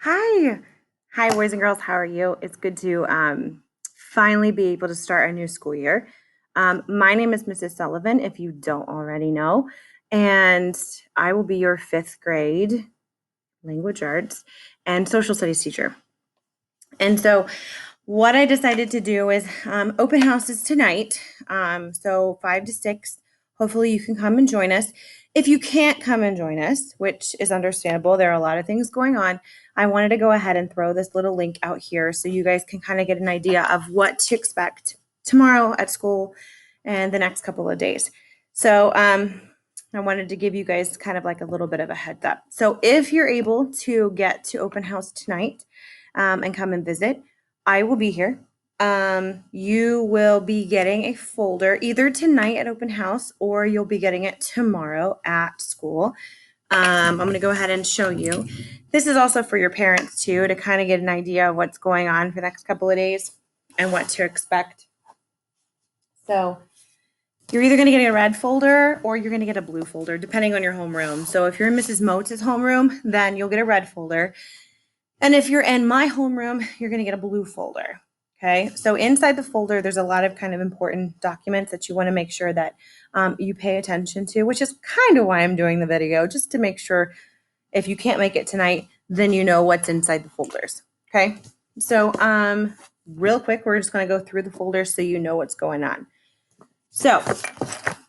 Hi. Hi, boys and girls. How are you? It's good to finally be able to start a new school year. My name is Mrs. Sullivan, if you don't already know, and I will be your fifth grade language arts and social studies teacher. And so, what I decided to do is open houses tonight. So 5 to 6. Hopefully, you can come and join us. If you can't come and join us, which is understandable, there are a lot of things going on. I wanted to go ahead and throw this little link out here so you guys can kind of get an idea of what to expect tomorrow at school and the next couple of days. So, I wanted to give you guys kind of like a little bit of a heads up. So, if you're able to get to open house tonight and come and visit, I will be here. You will be getting a folder either tonight at open house or you'll be getting it tomorrow at school. I'm going to go ahead and show you. This is also for your parents too, to kind of get an idea of what's going on for the next couple of days and what to expect. So you're either going to get a red folder or you're going to get a blue folder, depending on your homeroom. So if you're in Mrs. Moats' homeroom, then you'll get a red folder. And if you're in my homeroom, you're going to get a blue folder. Okay, so inside the folder, there's a lot of kind of important documents that you want to make sure that you pay attention to, which is kind of why I'm doing the video, just to make sure if you can't make it tonight, then you know what's inside the folders. Okay, so real quick, we're just going to go through the folders so you know what's going on. So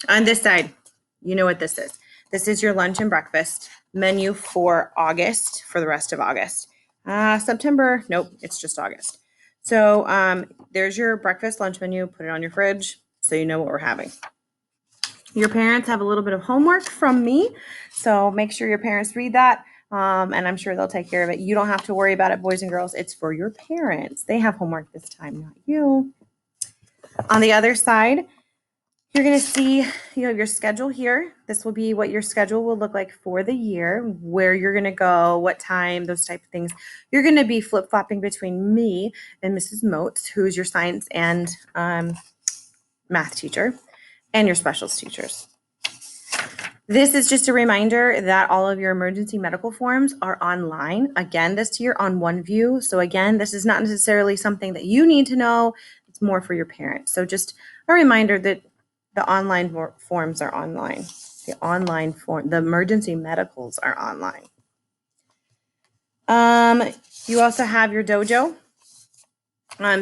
on this side, you know what this is. This is your lunch and breakfast menu for August, for the rest of August. September, nope, it's just August. So there's your breakfast lunch menu. Put it on your fridge so you know what we're having. Your parents have a little bit of homework from me, so make sure your parents read that, and I'm sure they'll take care of it. You don't have to worry about it, boys and girls. It's for your parents. They have homework this time, not you. On the other side, you're going to see you have your schedule here. This will be what your schedule will look like for the year, where you're going to go, what time, those type of things. You're going to be flip-flopping between me and Mrs. Moats, who's your science and math teacher, and your specials teachers. This is just a reminder that all of your emergency medical forms are online, again, this year on OneView. So again, this is not necessarily something that you need to know. It's more for your parents. So just a reminder that the online forms are online. The emergency medicals are online. You also have your dojo.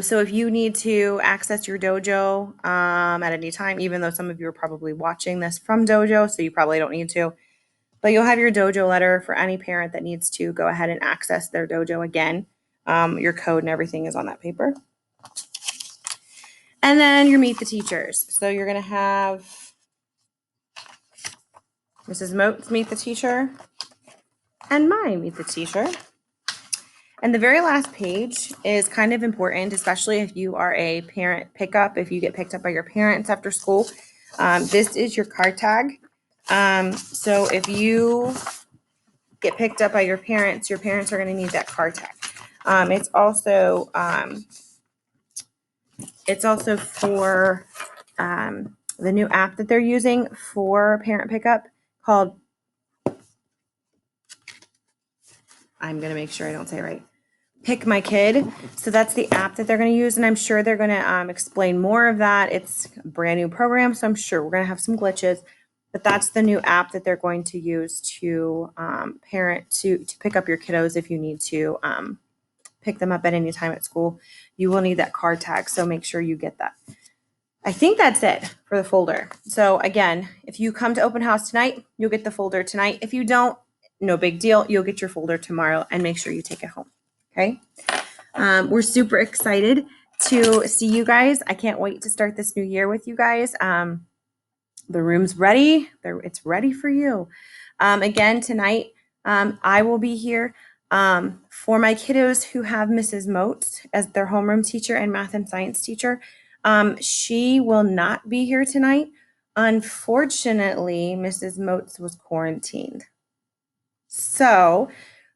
So if you need to access your dojo at any time, even though some of you are probably watching this from dojo, so you probably don't need to, but you'll have your dojo letter for any parent that needs to go ahead and access their dojo again. Your code and everything is on that paper. And then your meet the teachers. So you're going to have Mrs. Moats meet the teacher and my meet the teacher. And the very last page is kind of important, especially if you are a parent pickup, if you get picked up by your parents after school. This is your card tag. So if you get picked up by your parents are going to need that card tag. It's also for the new app that they're using for parent pickup called, I'm going to make sure I don't say it right, Pick My Kid. So that's the app that they're going to use, and I'm sure they're going to explain more of that. It's a brand new program, so I'm sure we're going to have some glitches, but that's the new app that they're going to use to to pick up your kiddos if you need to pick them up at any time at school. You will need that card tag, so make sure you get that. I think that's it for the folder. So again, if you come to open house tonight, you'll get the folder tonight. If you don't, no big deal. You'll get your folder tomorrow, and make sure you take it home. Okay. We're super excited to see you guys. I can't wait to start this new year with you guys. The room's ready. It's ready for you. Again, tonight, I will be here for my kiddos who have Mrs. Moats as their homeroom teacher and math and science teacher. She will not be here tonight. Unfortunately, Mrs. Moats was quarantined. So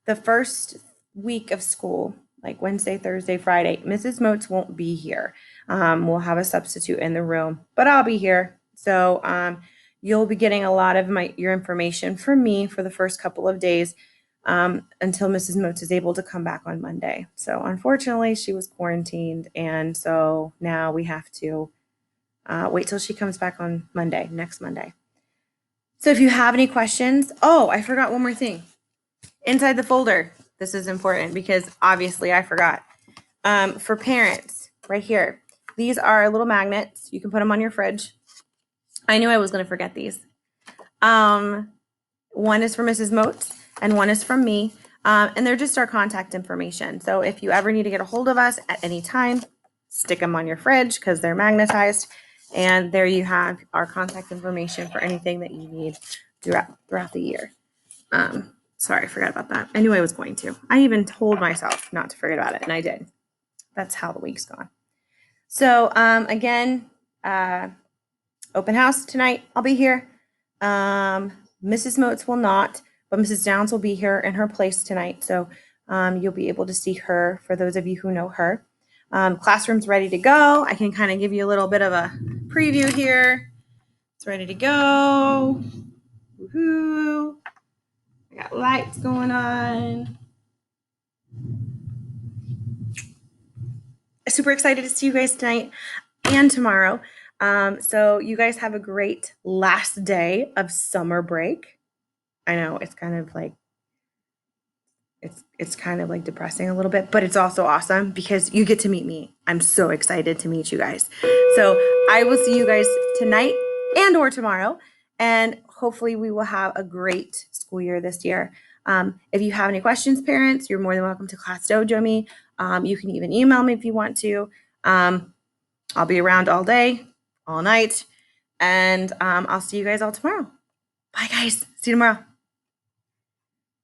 the first week of school, like Wednesday, Thursday, Friday, Mrs. Moats won't be here. We'll have a substitute in the room, but I'll be here. So you'll be getting a lot of your information from me for the first couple of days. until Mrs. Motes is able to come back on Monday. So unfortunately, she was quarantined, and so now we have to wait till she comes back on Monday, next Monday. So if you have any questions, oh, I forgot one more thing. Inside the folder, this is important because obviously I forgot. For parents, right here, these are little magnets. You can put them on your fridge. I knew I was going to forget these. One is for Mrs. Motes and one is from me. And they're just our contact information. So if you ever need to get a hold of us at any time, stick them on your fridge because they're magnetized. And there you have our contact information for anything that you need throughout the year. Sorry, I forgot about that. I knew I was going to. I even told myself not to forget about it, and I did. That's how the week's gone. So again, open house tonight. I'll be here. Mrs. Motes will not, but Mrs. Downs will be here in her place tonight. So you'll be able to see her for those of you who know her. Classroom's ready to go. I can kind of give you a little bit of a preview here. It's ready to go. Woohoo. I got lights going on. Super excited to see you guys tonight and tomorrow. So you guys have a great last day of summer break. I know it's kind of like it's kind of like depressing a little bit, but it's also awesome because you get to meet me. I'm so excited to meet you guys. So I will see you guys tonight and or tomorrow, and hopefully we will have a great school year this year. If you have any questions, parents, you're more than welcome to Class Dojo me. You can even email me if you want to. I'll be around all day, all night, and I'll see you guys all tomorrow. Bye, guys. See you tomorrow.